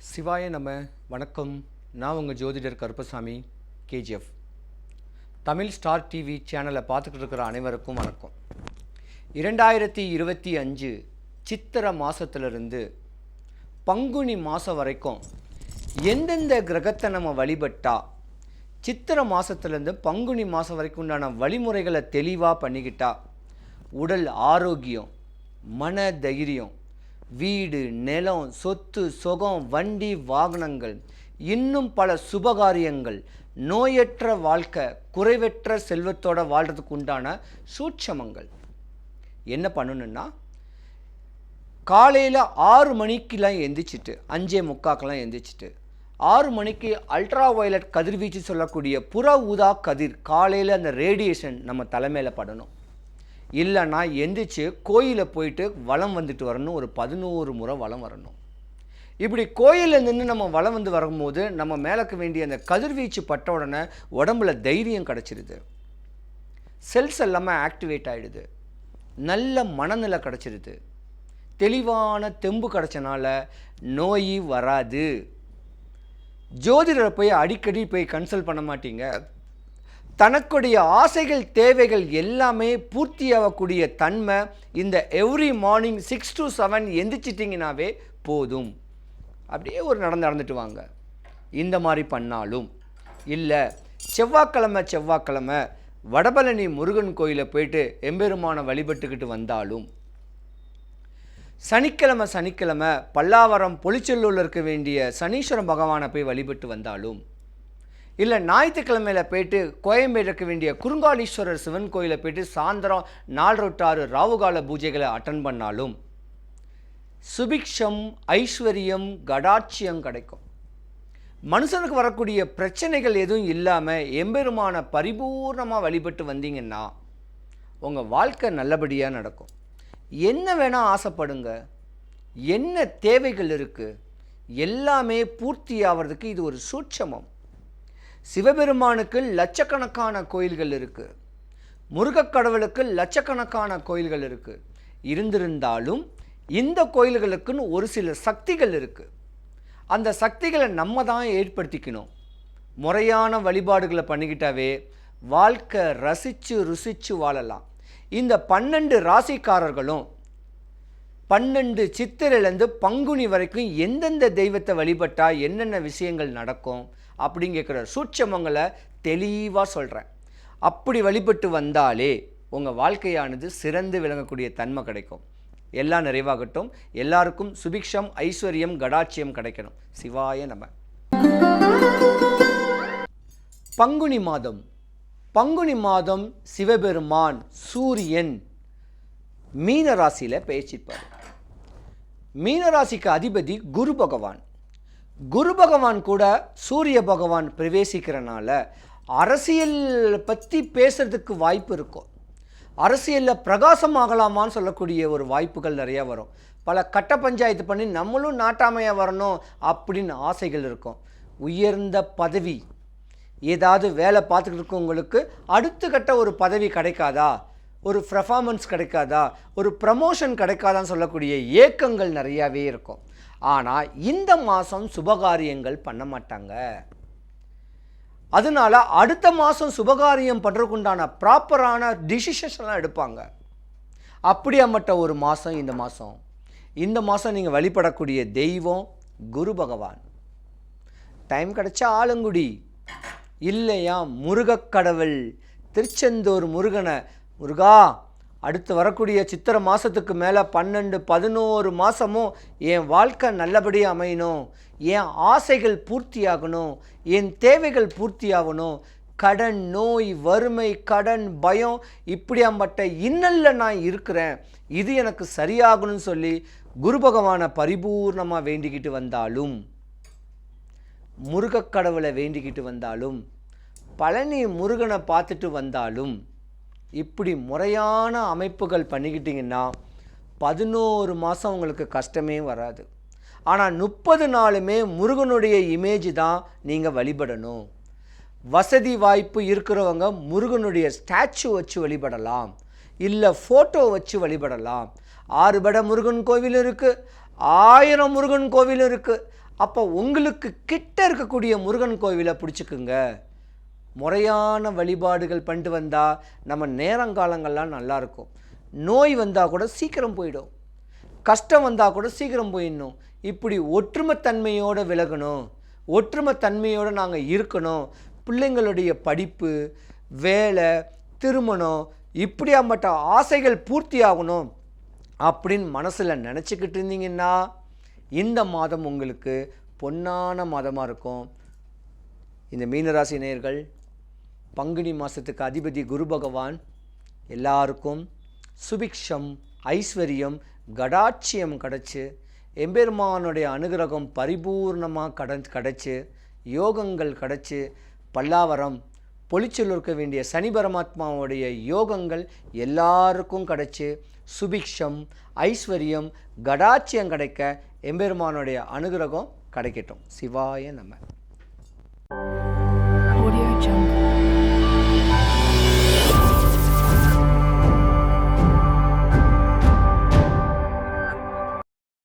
சிவாய நம்ம வணக்கம். நான் உங்கள் ஜோதிடர் Karuppasamy KGF. Tamil star TV சேனலை பார்த்துக்கிட்டு இருக்கிற அனைவருக்கும் வணக்கம். 2025 சித்திரை மாதத்துலேருந்து பங்குனி மாதம் வரைக்கும் எந்தெந்த கிரகத்தை நம்ம வழிபட்டால் சித்திரை மாதத்துலேருந்து பங்குனி மாதம் வரைக்கும் உண்டான வழிமுறைகளை தெளிவாக பண்ணிக்கிட்டா உடல் ஆரோக்கியம், மன தைரியம், வீடு, நிலம், சொத்து, சுகம், வண்டி, வாகனங்கள், இன்னும் பல சுபகாரியங்கள், நோயற்ற வாழ்க்கை, குறைவற்ற செல்வத்தோடு வாழ்கிறதுக்கு உண்டான சூட்சமங்கள் என்ன பண்ணணுன்னா, காலையில் 6 மணிக்கெலாம் எந்திரிச்சிட்டு 5:45 எந்திரிச்சிட்டு 6 மணிக்கு அல்ட்ரா வயலட் கதிர்வீச்சு சொல்லக்கூடிய புற ஊதா கதிர் காலையில் அந்த ரேடியேஷன் நம்ம தலைமையில் படணும். இல்லைன்னா எந்திரிச்சு கோயிலில் போயிட்டு வலம் வந்துட்டு வரணும். ஒரு 11 முறை வலம் வரணும். இப்படி கோயிலில் நின்று நம்ம வலம் வந்து வரும்போது நம்ம மேலக்கு வேண்டிய அந்த கதிர்வீச்சு பட்ட உடனே உடம்புல தைரியம் கிடச்சிருது, செல்ஸ் எல்லாமே ஆக்டிவேட் ஆகிடுது, நல்ல மனநிலை கிடச்சிருது, தெளிவான தெம்பு கிடச்சனால நோய் வராது. ஜோதிடரை போய் அடிக்கடி போய் கன்சல்ட் பண்ண மாட்டீங்க. தனக்குடைய ஆசைகள் தேவைகள் எல்லாமே பூர்த்தியாகக்கூடிய தன்மை இந்த எவ்ரி மார்னிங் 6 to 7 எந்திரிச்சிட்டிங்கனாவே போதும். அப்படியே ஒரு நடந்துட்டு வாங்க. இந்த மாதிரி பண்ணாலும் இல்லை, செவ்வாய்க்கிழமை வடபழனி முருகன் கோயிலை போயிட்டு எம்பெருமானை வழிபட்டுக்கிட்டு வந்தாலும், சனிக்கிழமை பல்லாவரம் பொலிச்செல்லூரில் இருக்க வேண்டிய சனீஸ்வரன் பகவானை போய் வழிபட்டு வந்தாலும், இல்லை ஞாயிற்றுக்கிழமையில் போயிட்டு கோயம்பேடு இருக்க வேண்டிய குறுங்காலீஸ்வரர் சிவன் கோயிலை போயிட்டு சாயந்தரம் 4 to 6 ராவுகால பூஜைகளை அட்டன் பண்ணாலும் சுபிக்ஷம், ஐஸ்வர்யம், கடாட்சியம் கிடைக்கும். மனுஷனுக்கு வரக்கூடிய பிரச்சனைகள் எதுவும் இல்லாமல் எம்பெருமான பரிபூர்ணமாக வழிபட்டு வந்தீங்கன்னா உங்கள் வாழ்க்கை நல்லபடியாக நடக்கும். என்ன வேணால் ஆசைப்படுங்க, என்ன தேவைகள் இருக்குது, எல்லாமே பூர்த்தி ஆகிறதுக்கு இது ஒரு சூட்சமம். சிவபெருமானுக்கு லட்சக்கணக்கான கோயில்கள் இருக்குது, முருகக்கடவுளுக்கு லட்சக்கணக்கான கோயில்கள் இருக்குது. இருந்திருந்தாலும் இந்த கோயில்களுக்குன்னு ஒரு சில சக்திகள் இருக்குது. அந்த சக்திகளை நம்ம தான் ஏற்படுத்திக்கணும். முறையான வழிபாடுகளை பண்ணிக்கிட்டாவே வாழ்க்கை ரசித்து ருசித்து வாழலாம். இந்த 12 ராசிக்காரர்களும் 12 சித்திரையிலேருந்து பங்குனி வரைக்கும் எந்தெந்த தெய்வத்தை வழிபட்டால் என்னென்ன விஷயங்கள் நடக்கும் அப்படிங்கிற சூட்சமங்களை தெளிவாக சொல்கிறேன். அப்படி வழிபட்டு வந்தாலே உங்கள் வாழ்க்கையானது சிறந்து விளங்கக்கூடிய தன்மை கிடைக்கும். எல்லாம் நிறைவாகட்டும். எல்லாருக்கும் சுபிக்ஷம், ஐஸ்வர்யம், கடாட்சியம் கிடைக்கணும். சிவாய நம. பங்குனி மாதம் சிவபெருமான் சூரியன் மீன ராசியில் பேச்சிருப்பார். மீனராசிக்கு அதிபதி குரு பகவான். குரு பகவான் கூட சூரிய பகவான் பிரவேசிக்கிறனால அரசியல் பற்றி பேசுறதுக்கு வாய்ப்பு இருக்கும். அரசியலில் பிரகாசமாகலாமான்னு சொல்லக்கூடிய ஒரு வாய்ப்புகள் நிறையா வரும். பல கட்ட பஞ்சாயத்து பண்ணி நம்மளும் நாட்டாமையாக வரணும் அப்படின்னு ஆசைகள் இருக்கும். உயர்ந்த பதவி, ஏதாவது வேலை பார்த்துக்கிட்டு இருக்கவங்களுக்கு அடுத்த கட்ட ஒரு பதவி கிடைக்காதா, ஒரு பெர்ஃபார்மன்ஸ் கிடைக்காதா, ஒரு ப்ரமோஷன் கிடைக்காதான்னு சொல்லக்கூடிய ஏக்கங்கள் நிறையாவே இருக்கும். ஆனால் இந்த மாதம் சுபகாரியங்கள் பண்ண மாட்டாங்க. அதனால அடுத்த மாதம் சுபகாரியம் பண்ணுறதுக்குண்டான ப்ராப்பரான டிசிஷன்ஸ்லாம் எடுப்பாங்க. அப்படியாமட்ட ஒரு மாதம் இந்த மாதம் நீங்கள் வழிபடக்கூடிய தெய்வம் குரு பகவான். டைம் கிடைச்சா ஆலங்குடி, இல்லையா முருகக்கடவுள் திருச்செந்தூர் முருகனை, முருகா அடுத்து வரக்கூடிய சித்திரை மாதத்துக்கு மேலே 12, 11 மாதமும் என் வாழ்க்கை நல்லபடியாக அமையணும், என் ஆசைகள் பூர்த்தியாகணும், என் தேவைகள் பூர்த்தியாகணும், கடன், நோய், வறுமை, கடன், பயம், இப்படியாம்பட்ட இன்னல்ல நான் இருக்கிறேன், இது எனக்கு சரியாகணும்னு சொல்லி குரு பகவானை பரிபூர்ணமாக வேண்டிக்கிட்டு வந்தாலும், முருகக்கடவுளை வேண்டிக்கிட்டு வந்தாலும், பழனி முருகனை பார்த்துட்டு வந்தாலும், இப்படி முறையான அமைப்புகள் பண்ணிக்கிட்டிங்கன்னா 11 மாதம் உங்களுக்கு கஷ்டமே வராது. ஆனால் 30 நாளுமே முருகனுடைய இமேஜ் தான் நீங்கள் வழிபடணும். வசதி வாய்ப்பு இருக்கிறவங்க முருகனுடைய ஸ்டாச்சு வச்சு வழிபடலாம், இல்லை ஃபோட்டோ வச்சு வழிபடலாம். 6 பட முருகன் கோவில் இருக்குது, 1000 முருகன் கோவில் இருக்குது. அப்போ உங்களுக்கு கிட்ட இருக்கக்கூடிய முருகன் கோவிலை பிடிச்சிக்குங்க. முறையான வழிபாடுகள் பண்ணிட்டு வந்தால் நம்ம நேரங்காலங்கள்லாம் நல்லாயிருக்கும். நோய் வந்தால் கூட சீக்கிரம் போயிடும், கஷ்டம் வந்தால் கூட சீக்கிரம் போயிடணும். இப்படி ஒற்றுமைத்தன்மையோடு விலகணும், ஒற்றுமைத்தன்மையோடு நாங்கள் இருக்கணும். பிள்ளைங்களுடைய படிப்பு, வேலை, திருமணம், இப்படியாப்பட்ட ஆசைகள் பூர்த்தி ஆகணும் அப்படின்னு மனசில் நினச்சிக்கிட்டு இருந்தீங்கன்னா இந்த மாதம் உங்களுக்கு பொன்னான மாதமாக இருக்கும். இந்த மீனராசி நேயர்கள், பங்குனி மாதத்துக்கு அதிபதி குரு பகவான் எல்லாருக்கும் சுபிக்ஷம், ஐஸ்வர்யம், கடாட்சியம் கிடச்சி, எம்பெருமானுடைய அனுகிரகம் பரிபூர்ணமாக கிடச்சி, யோகங்கள் கிடச்சி, பல்லாவரம் பொலிச்சல் இருக்க வேண்டிய சனி பரமாத்மாவுடைய யோகங்கள் எல்லாருக்கும் கிடச்சி, சுபிக்ஷம், ஐஸ்வர்யம், கடாட்சியம் கிடைக்க எம்பெருமானுடைய அனுகிரகம் கிடைக்கட்டும். சிவாய நம. Audio Jungle.